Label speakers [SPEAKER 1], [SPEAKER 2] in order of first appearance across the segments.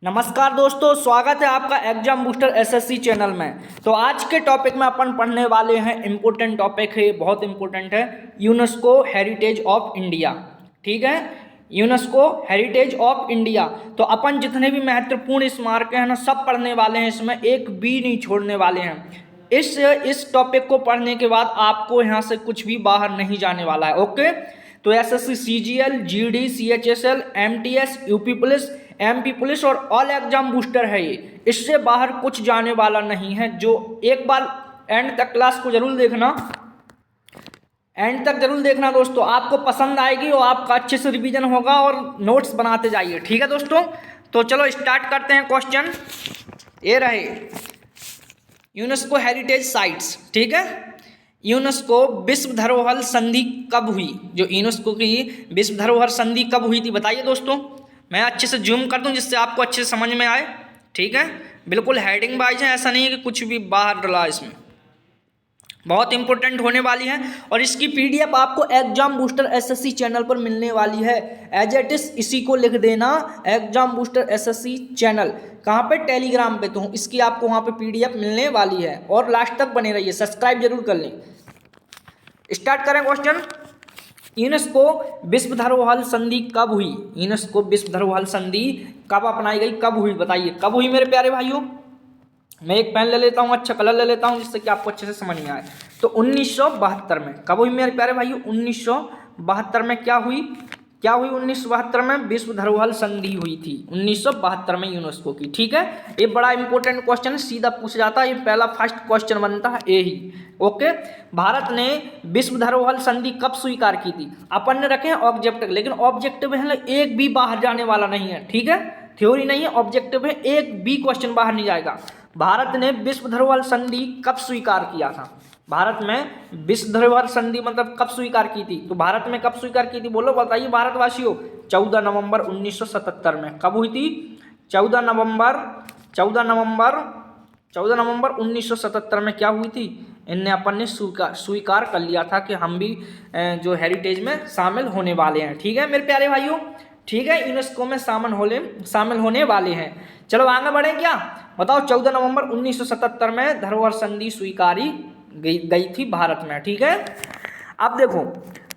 [SPEAKER 1] नमस्कार दोस्तों, स्वागत है आपका एग्जाम बूस्टर एसएससी चैनल में। तो आज के टॉपिक में अपन पढ़ने वाले हैं, इम्पोर्टेंट टॉपिक है, बहुत इम्पोर्टेंट है, यूनेस्को हेरिटेज ऑफ इंडिया। ठीक है, यूनेस्को हेरिटेज ऑफ इंडिया। तो अपन जितने भी महत्वपूर्ण स्मारक हैं ना, सब पढ़ने वाले हैं, इसमें एक भी नहीं छोड़ने वाले हैं। इस टॉपिक को पढ़ने के बाद आपको यहाँ से कुछ भी बाहर नहीं जाने वाला है। ओके, तो SSC CGL, GD, CHSL, MTS, UP police, MP police और ऑल एग्जाम बूस्टर है ये। इससे बाहर कुछ जाने वाला नहीं है। जो एक बार एंड तक क्लास को जरूर देखना, एंड तक जरूर देखना दोस्तों, आपको पसंद आएगी और आपका अच्छे से रिवीजन होगा और नोट्स बनाते जाइए। ठीक है दोस्तों, तो चलो स्टार्ट करते हैं। क्वेश्चन ये रहे, यूनेस्को हेरिटेज साइट्स। ठीक है, यूनेस्को विश्व धरोहर संधि कब हुई? जो यूनेस्को की विश्व धरोहर संधि कब हुई थी बताइए दोस्तों। मैं अच्छे से जूम कर दूं जिससे आपको अच्छे से समझ में आए। ठीक है, बिल्कुल हेडिंग वाइज है, ऐसा नहीं है कि कुछ भी बाहर डला। इसमें बहुत इंपॉर्टेंट होने वाली है और इसकी पीडीएफ आपको एग्जाम बूस्टर एसएससी चैनल पर मिलने वाली है। एज इट इज इसी को लिख देना, एग्जाम बूस्टर एसएससी चैनल। कहाँ पे? टेलीग्राम पे। तो इसकी आपको वहाँ पे पीडीएफ मिलने वाली है और लास्ट तक बने रहिए, सब्सक्राइब जरूर कर लें। स्टार्ट करें क्वेश्चन। यूनेस्को विश्व धरोहर संधि कब हुई? यूनेस्को विश्व धरोहर संधि कब अपनाई गई, कब हुई बताइए, कब हुई मेरे प्यारे भाइयों। मैं एक पेन ले लेता हूँ, अच्छा कलर ले लेता हूँ जिससे कि आपको अच्छे से समझ में आए। तो 1972 में कब हुई मेरे प्यारे भाइयों? 1972 में क्या हुई? 1972 में विश्व धरोहर संधि हुई थी, 1972 में यूनेस्को की। ठीक है, ये बड़ा इंपॉर्टेंट क्वेश्चन है, सीधा पूछा जाता है, ये पहला फर्स्ट क्वेश्चन बनता है यही। ओके, भारत ने विश्व धरोहर संधि कब स्वीकार की थी? अपन ने रखे हैं ऑब्जेक्टिव, लेकिन ऑब्जेक्टिव है एक भी बाहर जाने वाला नहीं है। ठीक है, थ्योरी नहीं है, ऑब्जेक्टिव है, एक भी क्वेश्चन बाहर नहीं जाएगा। भारत ने विश्व धरोहर संधि कब स्वीकार किया था? भारत में विश्व धरोहर संधि मतलब कब स्वीकार की थी? तो भारत में कब स्वीकार की थी बोलो, बताइए भारतवासियों। 14 नवंबर 1977 में। कब हुई थी? 14 नवंबर 1977 में क्या हुई थी? इनने अपन ने स्वीकार कर लिया था कि हम भी जो हेरिटेज में शामिल होने वाले हैं। ठीक है मेरे प्यारे भाइयों, ठीक है, यूनेस्को में शामिल होने वाले हैं। चलो आगे बढ़े क्या, बताओ। 14 नवंबर 1977 में धरोहर संधि स्वीकारी गई थी भारत में। ठीक है, अब देखो,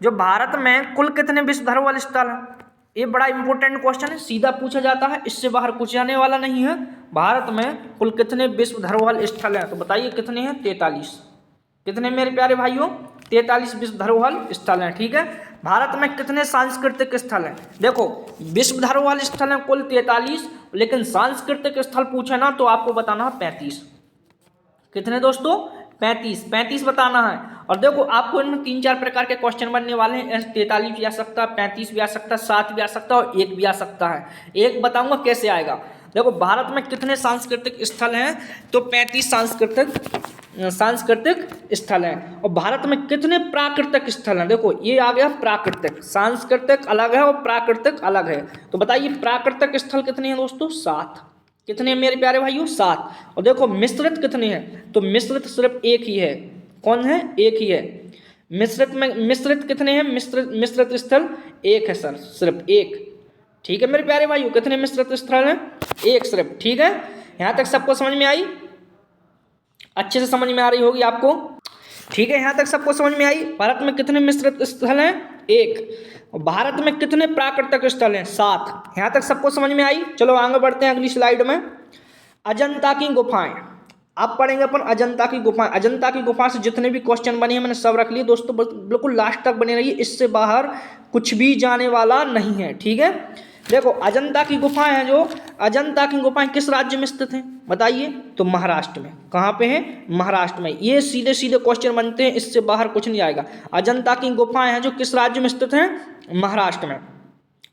[SPEAKER 1] जो भारत में कुल कितने विश्व धरोहर स्थल हैं? ये बड़ा इंपॉर्टेंट क्वेश्चन है, सीधा पूछा जाता है, इससे बाहर कुछ जाने वाला नहीं है। भारत में कुल कितने विश्व धरोहर स्थल हैं? तो बताइए कितने हैं? 43। कितने मेरे प्यारे भाइयों? 43 विश्व धरोहर स्थल हैं। ठीक है, भारत में कितने सांस्कृतिक स्थल हैं? देखो, विश्व धरोहर स्थल हैं कुल 43, लेकिन सांस्कृतिक स्थल पूछे ना तो आपको बताना है 35। कितने दोस्तों? 35 बताना है। और देखो, आपको इनमें 3-4 प्रकार के क्वेश्चन बनने वाले हैं। 43 भी आ सकता है, 35 भी आ सकता है, 7 भी आ सकता है और 1 भी आ सकता है। एक बताऊंगा कैसे आएगा। देखो, भारत में कितने सांस्कृतिक स्थल हैं? तो 35 सांस्कृतिक स्थल हैं। और भारत में कितने प्राकृतिक स्थल हैं? देखो, ये आ गया प्राकृतिक, सांस्कृतिक अलग है और प्राकृतिक अलग है। तो बताइए प्राकृतिक स्थल कितने हैं दोस्तों? 7। कितने मेरे प्यारे भाइयों? 7। और देखो मिश्रित कितने हैं? तो मिश्रित सिर्फ एक ही है। कौन है? एक ही है। मिश्रित कितने हैं? मिश्रित स्थल एक है सर, सिर्फ एक। ठीक है मेरे प्यारे भाइयों, कितने मिश्रित स्थल हैं? एक सिर्फ। ठीक है, यहाँ तक सबको समझ में आई? अच्छे से समझ में आ रही होगी आपको। ठीक है, यहाँ तक सबको समझ में आई? भारत में कितने मिश्रित स्थल हैं? 1। और भारत में कितने प्राकृतिक स्थल हैं? 7। यहाँ तक सबको समझ में आई? चलो आगे बढ़ते हैं अगली स्लाइड में। अजंता की गुफाएं, अब पढ़ेंगे अपन अजंता की गुफाएं। अजंता की गुफा से जितने भी क्वेश्चन बने हैं मैंने सब रख लिए दोस्तों, बिल्कुल लास्ट तक बने रहिए, इससे बाहर कुछ भी जाने वाला नहीं है। ठीक है, देखो अजंता की गुफाएं हैं, जो अजंता की गुफाएं किस राज्य में स्थित हैं बताइए? तो महाराष्ट्र में। कहाँ पे है? महाराष्ट्र में। ये सीधे सीधे क्वेश्चन बनते हैं, इससे बाहर कुछ नहीं आएगा। अजंता की गुफाएं हैं जो किस राज्य में स्थित हैं? महाराष्ट्र में।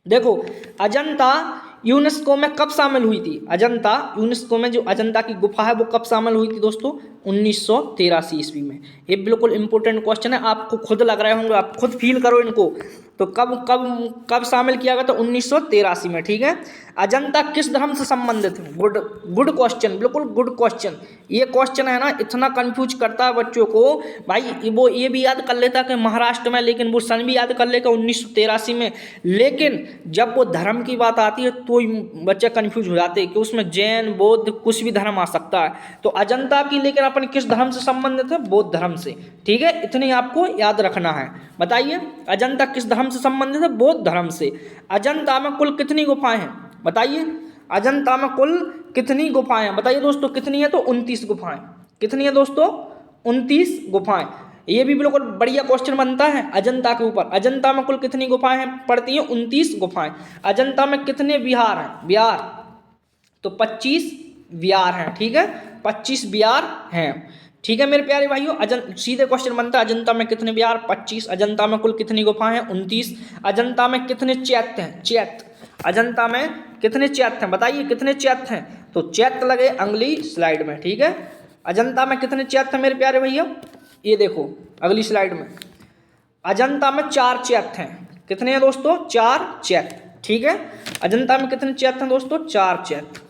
[SPEAKER 1] देखो, अजंता यूनेस्को में कब शामिल हुई थी? अजंता यूनेस्को में जो अजंता की गुफा है वो कब शामिल हुई थी दोस्तों? 1983 ईस्वी में। ये बिल्कुल इंपॉर्टेंट क्वेश्चन है, आपको खुद लग रहे होंगे, आप खुद फील करो इनको। तो कब कब कब शामिल किया गया था? 1983 में, ठीक है। अजंता किस धर्म से संबंधित है? गुड गुड क्वेश्चन, बिल्कुल गुड क्वेश्चन। ये क्वेश्चन है ना, इतना कंफ्यूज करता है बच्चों को भाई। वो ये भी याद कर लेता कि महाराष्ट्र में, लेकिन वो सन भी याद कर लेगा 1983 में, लेकिन जब वो धर्म की बात आती है तो बच्चे कंफ्यूज हो जाते हैं कि उसमें जैन बौद्ध कुछ भी धर्म आ सकता है। तो अजंता की लेकिन अपन किस धर्म से संबंधित है? बौद्ध धर्म से, ठीक है। इतनी आपको याद रखना है। बताइए अजंता किस धर्म से संबंधित है? बौद्ध धर्म से। अजंता में कुल कितनी गुफाएं हैं? बताइए अजंता में कुल कितनी गुफाएं हैं? बताइए दोस्तों कितनी है? तो 29 गुफाएं। कितनी है दोस्तों? 29 गुफाएं। ये भी बिल्कुल बढ़िया क्वेश्चन बनता है अजंता के ऊपर। अजंता में कुल कितनी गुफाएं हैं? पड़ती हैं 29 गुफाएं। अजंता में कितने विहार हैं? विहार तो 25 विहार हैं, ठीक है। 25 विहार हैं, ठीक है मेरे प्यारे भाइयों। सीधे क्वेश्चन बनता है अजंता में कितने विहार? 25। अजंता में कुल कितनी गुफाएं हैं? 29। अजंता में कितने चैत्य हैं? चैत्य। अजंता में कितने चैत्य हैं? बताइए कितने चैत्य हैं? तो चैत्य लगे अगली स्लाइड में, ठीक है। अजंता में कितने चैत्य हैं मेरे प्यारे भैया? ये देखो अगली स्लाइड में। अजंता में 4 चैत्य हैं। कितने हैं दोस्तों? 4 चैत्य, ठीक है। अजंता में कितने चैत्य हैं दोस्तों? 4 चैत्य,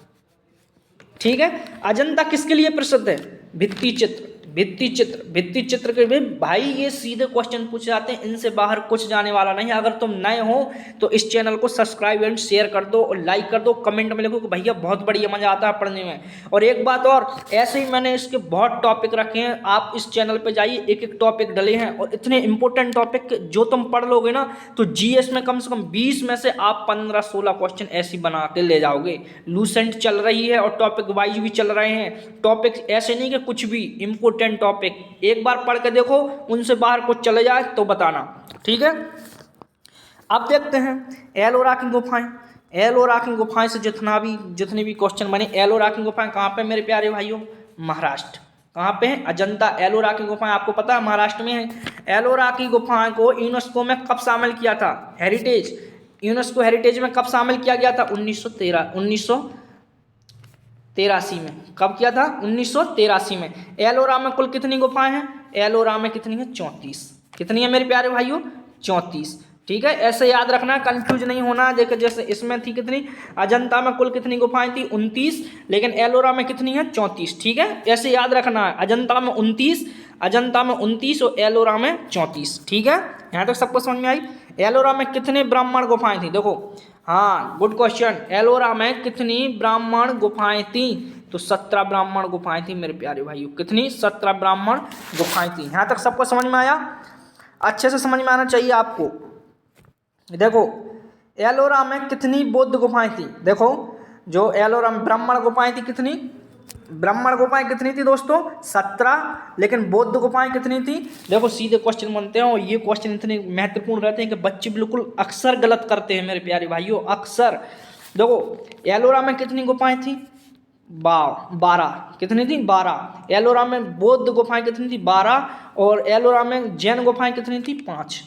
[SPEAKER 1] ठीक है। अजंता किसके लिए प्रसिद्ध है? भित्ति चित्र। भित्ति चित्र, भित्ति चित्र के भी भाई ये सीधे क्वेश्चन पूछे जाते हैं, इनसे बाहर कुछ जाने वाला नहीं है। अगर तुम नए हो तो इस चैनल को सब्सक्राइब एंड शेयर कर दो और लाइक कर दो। कमेंट में लिखो कि भैया बहुत बढ़िया मजा आता है पढ़ने में। और एक बात और, ऐसे ही मैंने इसके बहुत टॉपिक रखे हैं, आप इस चैनल पर जाइए, एक एक टॉपिक डले हैं और इतने इंपॉर्टेंट टॉपिक जो तुम पढ़ लोगे ना तो जीएस में कम से कम 20 में से आप 15-16 क्वेश्चन ऐसे बना के ले जाओगे। लूसेंट चल रही है और टॉपिक वाइज भी चल रहे हैं। टॉपिक ऐसे नहीं कि कुछ भी इंपॉर्टेंट टॉपिक एक बार पढ़ के देखो, उनसे बाहर कुछ चले जाए तो बताना, ठीक है। अब देखते हैं एलोरा की गुफाएं। एलोरा की गुफाएं से जितने भी क्वेश्चन बने। एलोरा की गुफाएं कहाँ पे मेरे प्यारे भाइयों? महाराष्ट्र। कहाँ पे है? अजंता एलोरा की गुफाएं आपको पता है महाराष्ट्र में है। एलोरा की गुफाएं को यूनेस्को में कब शामिल किया था? हेरिटेज, यूनेस्को हेरिटेज में कब शामिल किया गया था? 1983 में। कब किया था? 1983 में। एलोरा में कुल कितनी गुफाएं हैं? एलोरा में कितनी है? 34। कितनी है मेरे प्यारे भाइयों? 34, ठीक है। ऐसे याद रखना, कंफ्यूज नहीं होना। देखो जैसे इसमें थी कितनी, अजंता में कुल कितनी गुफाएं थी? 29, लेकिन एलोरा में कितनी है? 34, ठीक है। ऐसे याद रखना है, अजंता में 29, अजंता में 29 और एलोरा में 34, ठीक है। यहाँ तक सबको समझ में आई? एलोरा में कितने ब्राह्मण गुफाएं थी? देखो, हाँ गुड क्वेश्चन। एलोरा में कितनी ब्राह्मण गुफाएं थी? तो 17 ब्राह्मण गुफाएं थी मेरे प्यारे भाइयों। कितनी? 17 ब्राह्मण गुफाएं थी। यहाँ तक सबको समझ में आया? अच्छे से समझ में आना चाहिए आपको। देखो एलोरा में कितनी बौद्ध गुफाएं थी? देखो जो एलोरा में ब्राह्मण गुफाएं थी, कितनी ब्राह्मण गुफाएं कितनी थी दोस्तों? 17, लेकिन बौद्ध गुफाएं कितनी थी? देखो सीधे क्वेश्चन बनते हैं और ये क्वेश्चन इतने महत्वपूर्ण रहते हैं कि बच्चे बिल्कुल अक्सर गलत करते हैं मेरे प्यारे भाइयों, अक्सर। देखो एलोरा में कितनी गुफाएं थी? 12। कितनी थी? 12। एलोरा में बौद्ध गुफाएं कितनी थी? 12। और एलोरा में जैन गुफाएं कितनी थी? 5।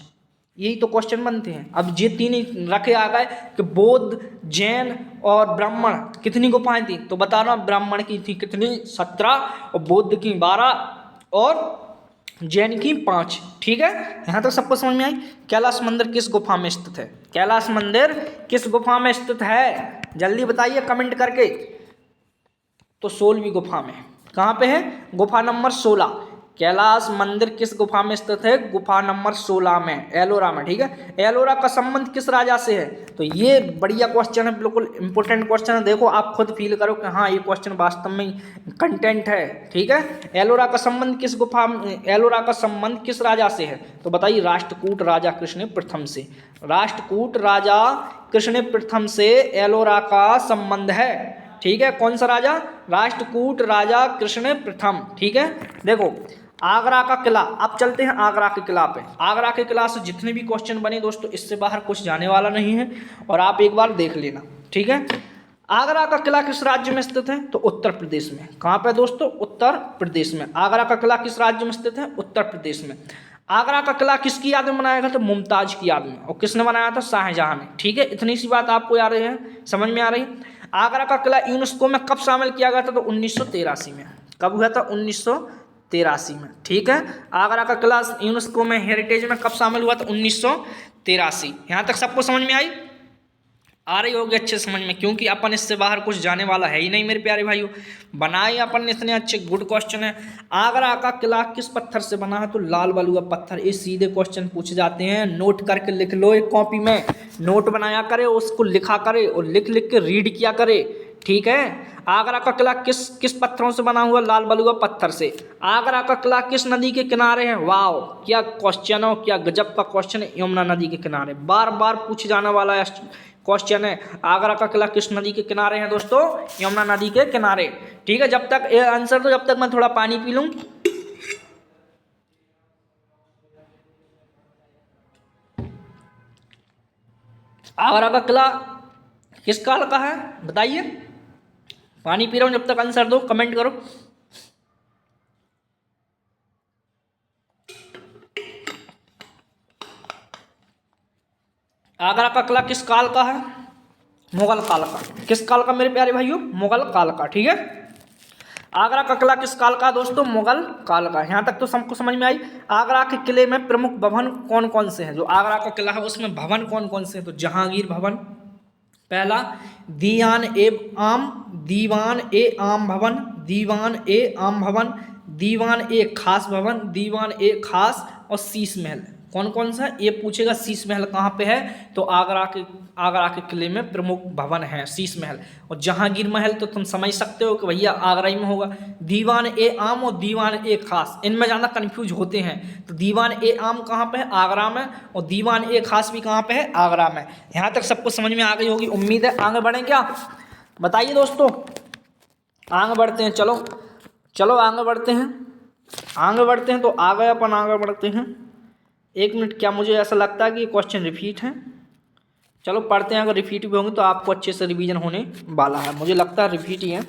[SPEAKER 1] यही तो क्वेश्चन बनते हैं। अब ये तीन ही रखे आ गए कि बौद्ध, जैन और ब्राह्मण कितनी गुफाएं थी? तो बता रहा हूं, ब्राह्मण की थी कितनी? 17 और बौद्ध की 12 और जैन की 5, ठीक है। यहाँ तक सबको समझ में आई? कैलाश मंदिर किस गुफा में स्थित है? कैलाश मंदिर किस गुफा में स्थित है? जल्दी बताइए कमेंट करके। तो 16वीं गुफा में। कहाँ पे है? गुफा नंबर 16। कैलाश मंदिर किस गुफा में स्थित है? गुफा नंबर 16 में, एलोरा में, ठीक है। एलोरा का संबंध किस राजा से है? तो ये बढ़िया क्वेश्चन है, बिल्कुल इंपॉर्टेंट क्वेश्चन है। देखो आप खुद फील करो कि हाँ ये क्वेश्चन वास्तव में कंटेंट है, ठीक है। एलोरा का संबंध किस गुफा, एलोरा का संबंध किस राजा से है? तो बताइए, राष्ट्रकूट राजा कृष्ण प्रथम से। राष्ट्रकूट राजा कृष्ण प्रथम से एलोरा का संबंध है, ठीक है। कौन सा राजा? राष्ट्रकूट राजा कृष्ण प्रथम, ठीक है। देखो आगरा का किला, अब चलते हैं आगरा के किला पे। आगरा के किला से जितने भी क्वेश्चन बने दोस्तों, इससे बाहर कुछ जाने वाला नहीं है और आप एक बार देख लेना, ठीक है। आगरा का किला किस राज्य में स्थित है? तो उत्तर प्रदेश में। कहाँ पे दोस्तों? उत्तर प्रदेश में। आगरा का किला किस राज्य में स्थित है? उत्तर प्रदेश में। आगरा का किला किसकी याद में बनाया गया? तो मुमताज की याद में। और किसने बनाया था? शाहजहां ने, ठीक है। इतनी सी बात आपको याद है, समझ में आ रही? आगरा का किला यूनेस्को में कब शामिल किया गया था? तो 1983 में। कब हुआ था? 1983 में। ठीक है, आगरा का किला यूनेस्को में हेरिटेज में कब शामिल हुआ था? 1983। यहाँ तक सबको समझ में आई? आ रही होगी अच्छे समझ में, क्योंकि अपन इससे बाहर कुछ जाने वाला है ही नहीं मेरे प्यारे भाइयों। बनाए अपन ने इतने अच्छे, गुड क्वेश्चन है। आगरा का किला किस पत्थर से बना है? तो लाल बलुआ पत्थर। ये सीधे क्वेश्चन पूछे जाते हैं, नोट करके लिख लो, एक कॉपी में नोट बनाया करे, उसको लिखा करे और लिख लिख के रीड किया करे। ठीक है, आगरा का किला किस किस पत्थरों से बना हुआ? लाल बलुआ पत्थर से। आगरा का किला किस नदी के किनारे है? वाओ, क्या क्वेश्चन हो, क्या गजब का क्वेश्चन है। यमुना नदी के किनारे, बार बार पूछे जाने वाला क्वेश्चन है। आगरा का किला किस नदी के किनारे है दोस्तों? यमुना नदी के किनारे। ठीक है, जब तक ये आंसर दो, जब तक मैं थोड़ा पानी पी लूं। आगरा का किला किस काल का है बताइए? पानी पी रहा हूं, जब तक आंसर दो, कमेंट करो। आगरा का किला किस काल का है? मुगल काल का। किस काल का मेरे प्यारे भाइयों? मुगल काल का। ठीक है, आगरा का किला किस काल का दोस्तों? मुगल काल का। यहाँ तक तो सबको समझ में आई। आगरा के किले में प्रमुख भवन कौन कौन से हैं? जो आगरा का किला है उसमें भवन कौन कौन से हैं? तो जहांगीर भवन पहला, दीवान ए आम भवन, दीवान ए आम भवन, दीवान ए खास भवन, दीवान ए खास और शीश महल। कौन कौन सा? ये पूछेगा शीश महल कहाँ पे है? तो आगरा के किले में प्रमुख भवन है शीश महल। और जहांगीर महल तो तुम समझ सकते हो कि भैया आगरा ही में होगा। दीवान ए आम और दीवान ए खास, इनमें ज़्यादा कन्फ्यूज होते हैं। तो दीवान ए आम कहाँ पे है? आगरा में। और दीवान ए खास भी कहाँ पे है? आगरा में। यहाँ तक सबको समझ में आ गई होगी उम्मीद है। आगे बढ़ें क्या? बताइए दोस्तों, आगे बढ़ते हैं। चलो चलो आगे बढ़ते हैं, आगे बढ़ते हैं। तो आगे अपन आगे बढ़ते हैं। एक मिनट, क्या मुझे ऐसा लगता है कि ये क्वेश्चन रिपीट है? चलो पढ़ते हैं, अगर रिपीट भी होंगे तो आपको अच्छे से रिवीजन होने वाला है। मुझे लगता है रिपीट ही है।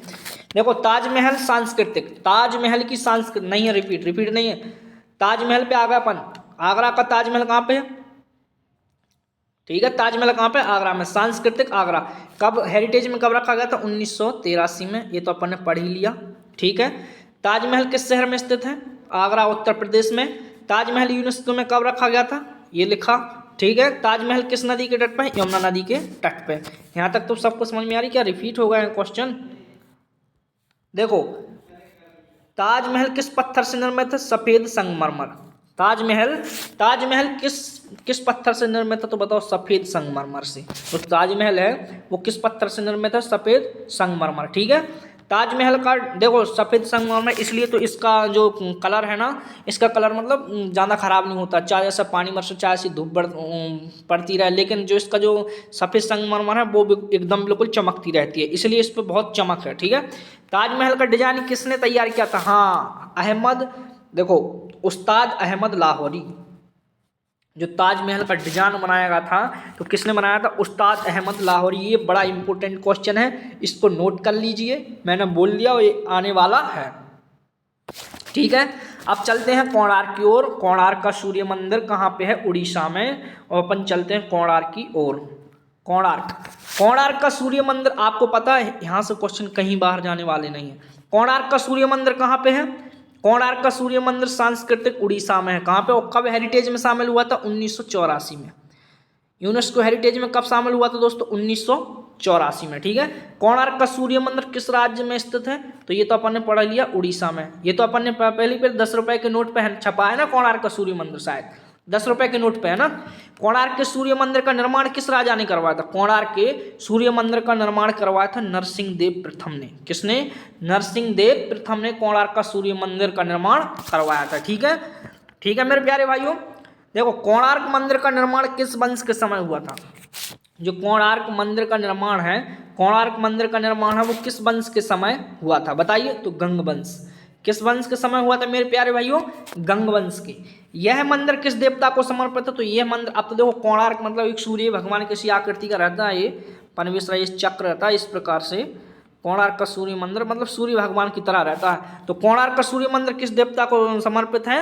[SPEAKER 1] देखो, ताजमहल सांस्कृतिक, ताजमहल की सांस्कृतिक नहीं है, रिपीट नहीं है। ताजमहल पे आ गए अपन। आगरा का ताजमहल कहाँ पे है? ठीक है, ताजमहल कहाँ पे? आगरा में। सांस्कृतिक आगरा कब हेरिटेज में कब रखा गया था? 1983 में। ये तो अपन ने पढ़ ही लिया। ठीक है, ताजमहल किस शहर में स्थित है? आगरा, उत्तर प्रदेश में। ताजमहल यूनेस्को में कब रखा गया था? ये लिखा। ठीक है, ताजमहल किस नदी के तट पे? यमुना नदी के तट पे। यहाँ तक तो सबको समझ में आ रही? क्या रिपीट हो गया क्वेश्चन? देखो, ताजमहल किस पत्थर से निर्मित है? सफेद संगमरमर। ताजमहल किस पत्थर से निर्मित है? तो बताओ, सफेद संगमरमर से। तो ताजमहल है वो किस पत्थर से निर्मित है? सफेद संगमरमर। ठीक है, ताजमहल का देखो सफ़ेद संगमरमर, इसलिए तो इसका जो कलर है ना, इसका कलर मतलब ज़्यादा ख़राब नहीं होता, चाहे ऐसा पानी बरसे चाहे ऐसी धूप पड़ती रहे, लेकिन जो इसका जो सफ़ेद संगमरमर है वो एकदम बिल्कुल चमकती रहती है, इसलिए इस पर बहुत चमक है। ठीक है, ताजमहल का डिजाइन किसने तैयार किया था? हाँ, देखो उस्ताद अहमद लाहौरी। जो ताजमहल का डिजाइन बनाया गया था तो किसने बनाया था? उस्ताद अहमद लाहौरी। ये बड़ा इंपॉर्टेंट क्वेश्चन है, इसको नोट कर लीजिए, मैंने बोल दिया ये आने वाला है। ठीक है, अब चलते हैं कोणार्क की ओर। कोणार्क का सूर्य मंदिर कहाँ पे है? उड़ीसा में। और अपन चलते हैं कोणार्क की ओर। कोणार्क का सूर्य मंदिर आपको पता है, यहाँ से क्वेश्चन कहीं बाहर जाने वाले नहीं है। कोणार्क का सूर्य मंदिर कहाँ पे है? कोणार्क का सूर्य मंदिर सांस्कृतिक उड़ीसा में है। कहाँ पे और कब हेरिटेज में शामिल हुआ था? 1984 में। यूनेस्को हेरिटेज में कब शामिल हुआ था दोस्तों? 1984 में। ठीक है, कोणार्क का सूर्य मंदिर किस राज्य में स्थित है? तो ये तो अपन ने पढ़ लिया, उड़ीसा में। ये तो अपन ने पहले 10 रुपए के नोट पे छपा है ना, कोणार्क का सूर्य मंदिर, शायद 10 रुपए के नोट पे है ना। कोणार्क के सूर्य मंदिर का निर्माण किस राजा ने करवाया था? कोणार्क के सूर्य मंदिर का निर्माण करवाया था नरसिंह देव प्रथम ने। किसने? नरसिंह देव प्रथम ने कोणार्क का सूर्य मंदिर का निर्माण करवाया था। ठीक है, ठीक है मेरे प्यारे भाइयों, देखो कोणार्क मंदिर का निर्माण किस वंश के समय हुआ था? जो कोणार्क मंदिर का निर्माण है, कोणार्क मंदिर का निर्माण है वो किस वंश के समय हुआ था? बताइए। तो गंग वंश। किस वंश के समय हुआ था मेरे प्यारे भाइयों? गंग वंश के। यह मंदिर किस देवता को समर्पित है? तो यह मंदिर, अब तो देखो कोणार्क मतलब एक सूर्य भगवान किसी आकृति का रहता है, ये परमेश्वर इस चक्र रहता है, इस प्रकार से कोणार्क का सूर्य मंदिर मतलब सूर्य भगवान की तरह रहता है। तो कोणार्क का सूर्य मंदिर किस देवता को समर्पित है?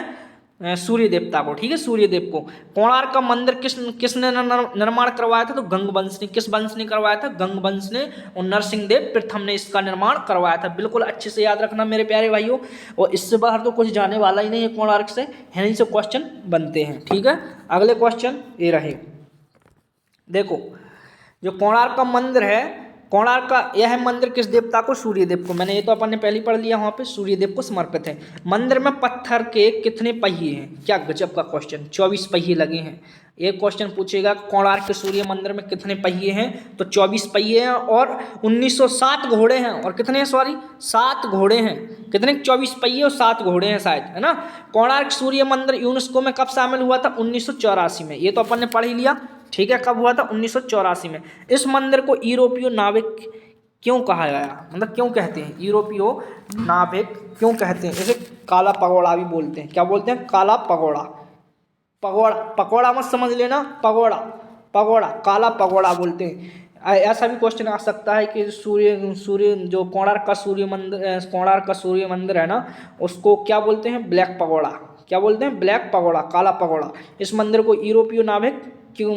[SPEAKER 1] सूर्य देवता को, ठीक है, सूर्य देव को। कोणार्क का मंदिर किसने निर्माण करवाया था? तो गंगवंश ने। किस वंश ने करवाया था? गंगवंश ने। और नरसिंह देव प्रथम ने इसका निर्माण करवाया था। बिल्कुल अच्छे से याद रखना मेरे प्यारे भाइयों, और इससे बाहर तो कुछ जाने वाला ही नहीं है कोणार्क से, यहीं से क्वेश्चन बनते हैं, ठीक है। अगले क्वेश्चन ये रहे, देखो जो कोणार्क का मंदिर है, कोणार्क का यह मंदिर किस देवता को? सूर्य देव को। मैंने ये तो अपन ने पहले पढ़ लिया, वहाँ पे सूर्य देव को समर्पित है। मंदिर में पत्थर के कितने पहिए हैं? क्या गजब का क्वेश्चन, 24 पहिए लगे हैं। एक क्वेश्चन पूछेगा कोणार्क के सूर्य मंदिर में कितने पहिए हैं, तो 24 पहिए हैं, और 1907 घोड़े हैं, और कितने हैं, सॉरी 7 घोड़े हैं। कितने? 24 पहिए और 7 घोड़े हैं शायद, है ना। कोणार्क सूर्य मंदिर यूनेस्को में कब शामिल हुआ था? 1984 में। ये तो अपन ने पढ़ ही लिया, ठीक है। कब हुआ था? 1984 में। इस मंदिर को यूरोपीय नाविक क्यों कहा गया, मतलब क्यों कहते हैं? यूरोपीय नाविक क्यों कहते हैं? इसे काला पगोड़ा भी बोलते हैं। क्या बोलते हैं? काला पगोड़ा। पगोड़ा, पकौड़ा मत समझ लेना, पगोड़ा, पगोड़ा, काला पगोड़ा बोलते हैं। ऐसा भी क्वेश्चन आ सकता है कि सूर्य जो कोणार्क का सूर्य मंदिर है ना, उसको क्या बोलते हैं? Black pagoda. क्या बोलते हैं? ब्लैक पगोड़ा, काला पगोड़ा। इस मंदिर को यूरोपीय नाविक क्यों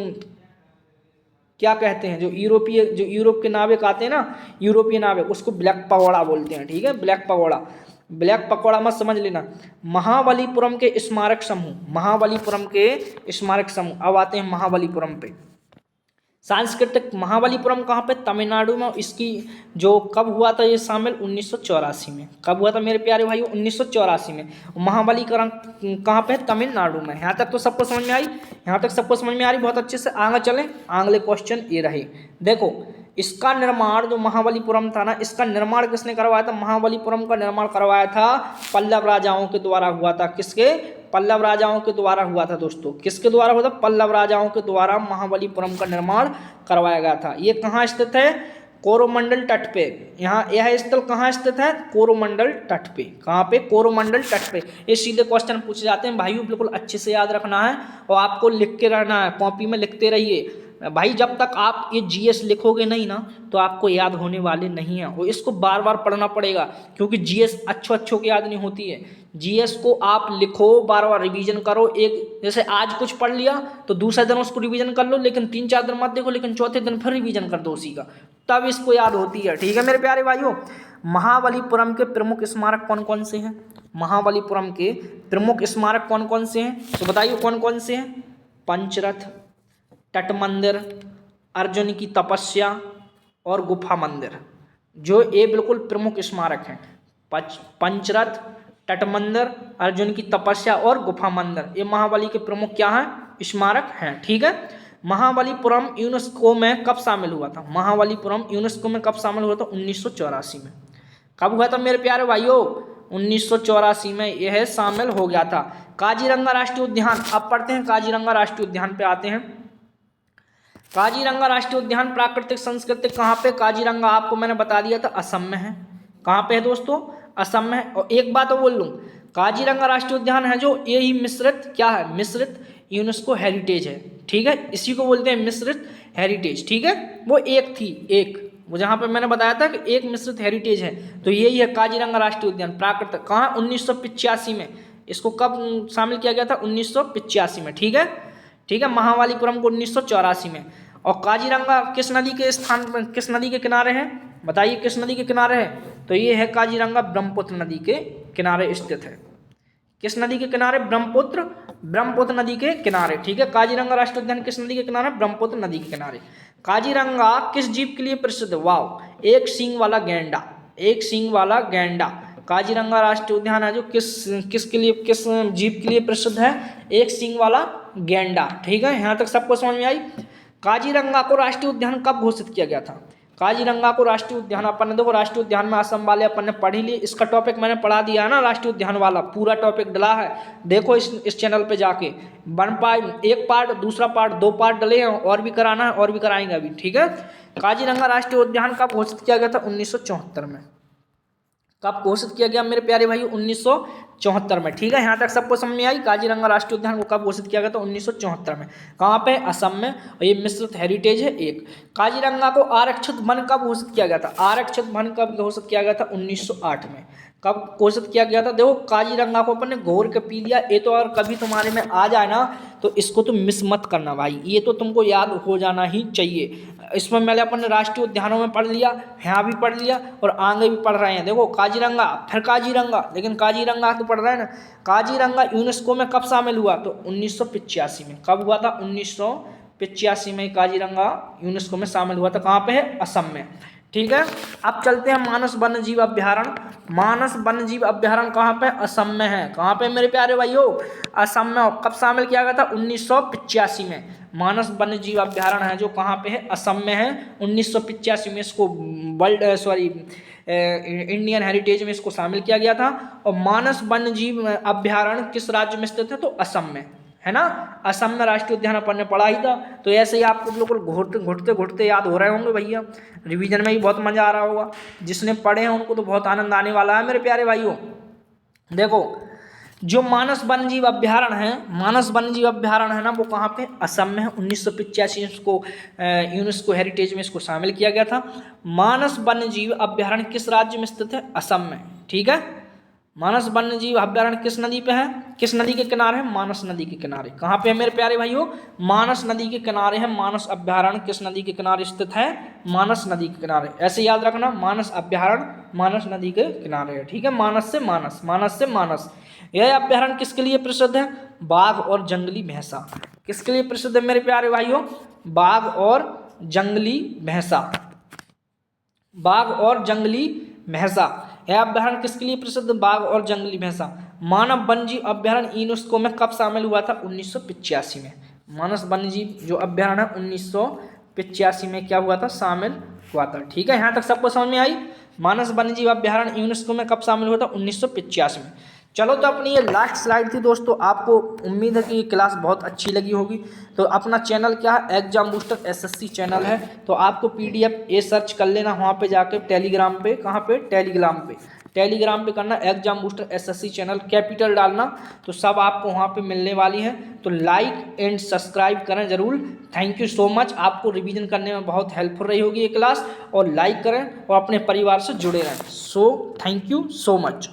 [SPEAKER 1] क्या कहते हैं? जो यूरोप के नाविक आते हैं ना, यूरोपीय नाविक, उसको ब्लैक पगोड़ा बोलते हैं, ठीक है। ब्लैक पगोड़ा, ब्लैक पकौड़ा मत समझ लेना। महाबलीपुरम के स्मारक समूह, महाबलीपुरम के स्मारक समूह। अब आते हैं महाबलीपुरम पे। सांस्कृतिक महाबलीपुरम कहाँ पे? तमिलनाडु में। इसकी जो कब हुआ था ये शामिल? 1984 में। कब हुआ था मेरे प्यारे भाइयों? 1984 में। महाबलीपुरम कहाँ पे? तमिलनाडु में। यहाँ तक तो सबको समझ में आई? यहाँ तक सबको समझ में आ रही? बहुत अच्छे से आगे चलें। अगले क्वेश्चन ये रहे, देखो इसका निर्माण, जो महाबलीपुरम था ना, इसका निर्माण किसने करवाया था? महाबलीपुरम का निर्माण करवाया था पल्लव राजाओं के द्वारा हुआ था। किसके? पल्लव राजाओं के द्वारा हुआ था दोस्तों। किसके द्वारा हुआ था? पल्लव राजाओं के द्वारा महाबलीपुरम का निर्माण करवाया गया था। ये कहाँ स्थित है? कोरोमंडल तट पे। यहाँ यह स्थल कहाँ स्थित है? कोरोमंडल तट पे। कहाँ पे? कोरोमंडल तट पे। ये सीधे क्वेश्चन पूछे जाते हैं भाइयों, बिल्कुल अच्छे से याद रखना है, और आपको लिख के रहना है, कॉपी में लिखते रहिए भाई। जब तक आप ये जीएस लिखोगे नहीं ना, तो आपको याद होने वाले नहीं है, और इसको बार बार पढ़ना पड़ेगा, क्योंकि जीएस अच्छों की याद नहीं होती है। जीएस को आप लिखो, बार बार रिवीजन करो। एक जैसे आज कुछ पढ़ लिया तो दूसरे दिन उसको रिवीजन कर लो, लेकिन 3-4 दिन मत देखो, लेकिन चौथे दिन फिर रिवीजन कर दो उसी का, तब इसको याद होती है, ठीक है मेरे प्यारे भाइयों। महाबलीपुरम के प्रमुख स्मारक कौन कौन से हैं? महाबलीपुरम के प्रमुख स्मारक कौन कौन से हैं, तो बताइए कौन कौन से हैं? पंचरथ, तट मंदिर, अर्जुन की तपस्या और गुफा मंदिर, जो ये बिल्कुल प्रमुख स्मारक हैं। पंचरथ, तट मंदिर, अर्जुन की तपस्या और गुफा मंदिर, ये महाबली के प्रमुख क्या हैं? स्मारक हैं, ठीक है। महाबलीपुरम यूनेस्को में कब शामिल हुआ था? महाबलीपुरम यूनेस्को में कब शामिल हुआ था? 1984 में। कब हुआ था मेरे प्यारे भाइयों? 1984 में यह शामिल हो गया था। काजीरंगा राष्ट्रीय उद्यान, अब पढ़ते हैं काजीरंगा राष्ट्रीय उद्यान पे आते हैं। काजीरंगा राष्ट्रीय उद्यान प्राकृतिक सांस्कृतिक कहाँ पे? काजीरंगा आपको मैंने बता दिया था, असम में है। कहाँ पे है दोस्तों? असम में है। और एक बात और बोल लूँ, काजीरंगा राष्ट्रीय उद्यान है जो, ये ही मिश्रित क्या है? मिश्रित यूनेस्को हेरिटेज है, ठीक है। इसी को बोलते हैं मिश्रित हेरिटेज, ठीक है। वो एक थी, एक वो जहाँ पे मैंने बताया था कि एक मिश्रित हेरिटेज है, तो यही है काजीरंगा राष्ट्रीय उद्यान प्राकृतिक। कहाँ? 1985 में। इसको कब शामिल किया गया था? 1985 में, ठीक है, ठीक है। महाबलीपुरम को 1984 में। और काजीरंगा किस नदी के स्थान, किस नदी के किनारे है? बताइए किस नदी के किनारे है? तो ये है काजीरंगा ब्रह्मपुत्र नदी के किनारे स्थित है। किस नदी के किनारे? ब्रह्मपुत्र नदी के किनारे, ठीक है। काजीरंगा राष्ट्रीय उद्यान किस नदी के किनारे? ब्रह्मपुत्र नदी के किनारे। काजीरंगा किस जीव के लिए प्रसिद्ध? वाव, एक सींग वाला गैंडा, एक सींग वाला गैंडा। काजीरंगा राष्ट्रीय उद्यान है जो किसके लिए, किस जीव के लिए प्रसिद्ध है? एक सींग वाला गैंडा, ठीक है। यहाँ तक सबको समझ में आई? काजीरंगा को राष्ट्रीय उद्यान कब घोषित किया गया था? काजीरंगा को राष्ट्रीय उद्यान, अपन ने देखो राष्ट्रीय उद्यान में असम वाले अपन ने पढ़ ही लिए, इसका टॉपिक मैंने पढ़ा दिया है ना, राष्ट्रीय उद्यान वाला पूरा टॉपिक डला है। देखो इस चैनल पे जाके 1 पार्ट, 1 पार्ट, दूसरा पार्ट, 2 पार्ट डले हैं, और भी कराना है, और भी कराएंगे अभी, ठीक है। काजीरंगा राष्ट्रीय उद्यान कब घोषित किया गया था? 1974 में। कब घोषित किया गया मेरे प्यारे भाई? 1974 में। ठीक है, यहाँ तक सबको समझ में आई। काजीरंगा राष्ट्रीय उद्यान को कब घोषित किया गया था? 1974 में। कहाँ पे? असम में। और ये मिश्रित हेरिटेज है एक। काजीरंगा को आरक्षित वन कब घोषित किया गया था? आरक्षित वन कब घोषित किया गया था? 1908 में। कब घोषित किया गया था? देखो काजीरंगा को अपन ने घोर के पी लिया। ये तो और कभी तुम्हारे में आ जाए ना तो इसको तुम मिस मत करना भाई, ये तो तुमको याद हो जाना ही चाहिए। इसमें मैंने अपन ने राष्ट्रीय उद्यानों में पढ़ लिया, यहाँ भी पढ़ लिया और आगे भी पढ़ रहे हैं। देखो काजीरंगा, फिर काजीरंगा, लेकिन काजीरंगा तो पढ़ रहे हैं ना। काजीरंगा यूनेस्को में कब शामिल हुआ? तो 1985 में। कब हुआ था? 1985 में काजीरंगा यूनेस्को में शामिल हुआ था। कहाँ पे है? असम में। ठीक है, अब चलते हैं मानस वन्यजीव अभ्यारण्य। मानस वन्यजीव अभ्यारण्य कहाँ पे? असम में है। कहाँ पे मेरे प्यारे भाइयों? असम में। कब शामिल किया गया था? 1985 में। मानस वन्यजीव अभ्यारण्य है जो कहाँ पे है? असम में है। 1985 में इसको इंडियन हेरिटेज में इसको शामिल किया गया था। और मानस वन्यजीव अभ्यारण्य किस राज्य में स्थित है? तो असम में, है ना। असम में राष्ट्रीय उद्यान अपन ने पढ़ा ही था। तो ऐसे ही आपको बिल्कुल घुटते घुटते याद हो रहे होंगे भैया। रिवीजन में भी बहुत मजा आ रहा होगा। जिसने पढ़े हैं उनको तो बहुत आनंद आने वाला है मेरे प्यारे भाइयों। देखो जो मानस वन्यजीव अभ्यारण्य है, मानस वन्यजीव अभ्यारण्य है ना, वो कहाँ पे? असम में है। 1985 में इसको यूनेस्को हेरिटेज में इसको शामिल किया गया था। मानस वन्यजीव अभ्यारण्य किस राज्य में स्थित है? असम में। ठीक है, मानस वन्यजीव अभ्यारण्य किस नदी पे है? किस नदी के किनारे है? मानस नदी के किनारे। कहाँ पे है मेरे प्यारे भाइयों? मानस नदी के किनारे है। मानस अभ्यारण्य किस नदी के किनारे स्थित है? मानस नदी के किनारे। ऐसे याद रखना, मानस अभ्यारण्य मानस नदी के किनारे है। ठीक है, मानस से मानस, मानस से मानस। यह अभ्यारण्य किसके लिए प्रसिद्ध है? बाघ और जंगली भैंसा। किसके लिए प्रसिद्ध है मेरे प्यारे भाइयों? बाघ और जंगली भैंसा। बाघ और जंगली भैंसा। यह अभ्यारण्य किसके लिए प्रसिद्ध? बाघ और जंगली भैंसा। मानव वन्यजीव अभ्यारण्य यूनेस्को में कब शामिल हुआ था? 1985 में। मानस वन्यजीव जो अभ्यारण्य है 1985 में क्या हुआ था? शामिल हुआ था। ठीक है, यहाँ तक सबको समझ में आई। मानस वन्यजीव अभ्यारण्य यूनेस्को में कब शामिल हुआ था? 1985 में। चलो तो अपनी ये लास्ट स्लाइड थी दोस्तों। आपको उम्मीद है कि ये क्लास बहुत अच्छी लगी होगी। तो अपना चैनल क्या है? एग्जाम बूस्टर एसएससी चैनल है। तो आपको पीडीएफ ये सर्च कर लेना वहाँ पे जाके टेलीग्राम पे। कहाँ पे? टेलीग्राम पे करना exam booster SSC channel, capital डालना, तो सब आपको वहाँ पे मिलने वाली है। तो लाइक एंड सब्सक्राइब करें ज़रूर। Thank you so much. आपको रिवीजन करने में बहुत हेल्पफुल रही होगी ये क्लास। और लाइक करें और अपने परिवार से जुड़े रहें। So thank you so much.